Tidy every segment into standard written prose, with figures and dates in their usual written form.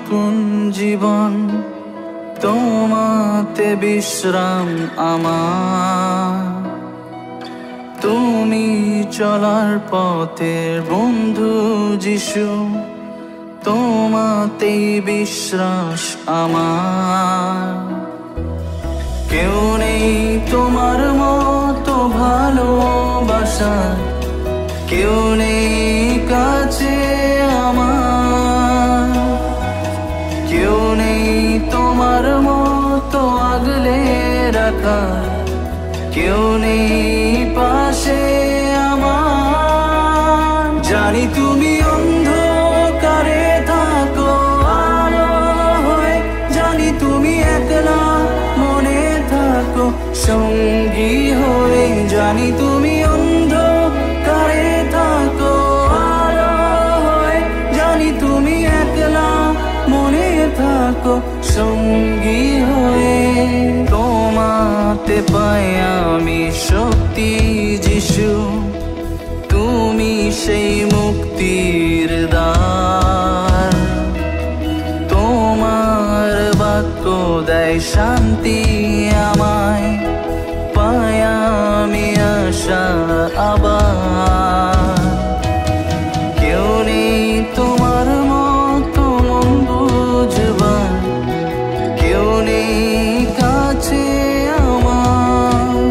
নতুন জীবন, তোমাতে বিশ্রাম আমার। তুমি চলার পথের বন্ধু যিশু, তোমাতেই বিশ্বাস আমার। কেউ নেই তোমার মতো ভালোবাসা, কেউ নেই কাছে আমার। কেউ নেই তোমার মতো আগলে রাখা, কেউ নেই পাশে আমার। জানি তুমি অন্ধকারে থাকো আলো হয়ে, জানি তুমি একলা মনে থাকো সঙ্গী হয়ে। জানি তুমি অন্ধকারে থাকো আলো হয়ে, জানি তুমি একলা মনে থাকো সঙ্গী হয়ে। তোমাতে পাই আমি শক্তি যিশু, তুমি সেই মুক্তির দ্বার। তোমার বাক্য দেয় শান্তি আমায়, পাই আমি আশা আবার। কেউ নেই তোমার মতো মন বুঝবার, কেউ নেই কাছে আমার।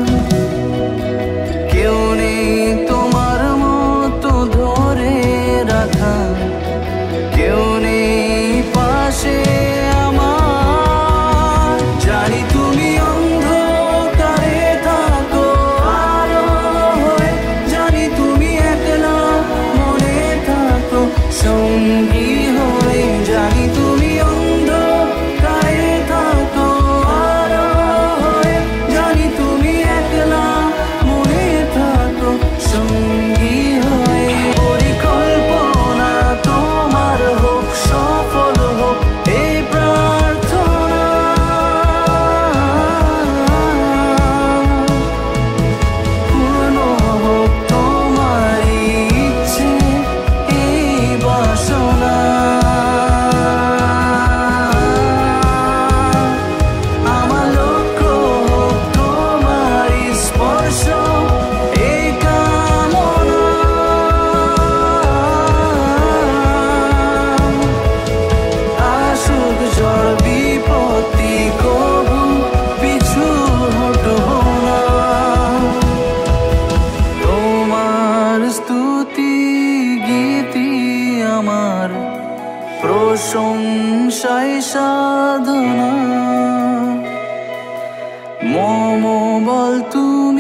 কেউ নেই তোমার মতো ধরে রাখা, কেউ নেই পাশে আমার। জানি তুমি অন্ধকারে থাকো আলো হয়ে, জানি তুমি একলা মনে থাকো সঙ্গী হয়ে। জানি তুমি অন্ধকারে থাকো আলো হয়ে, জানি তুমি একলা মনে থাকো সঙ্গী হয়ে। পরিকল্পনা তোমার হোক সফল হোক এই প্রার্থনা, পূর্ণ হোক তোমার ইচ্ছে এই বাসনা। আমার লক্ষ্য হোক তোমার স্পর্শ এই কামনা। আসুক ঝড় বিপত্তি কবু পিছু হটবো না। তোমার স্তুতি গীতি আমার প্রশংসায় সাধনা। মম বল তুমি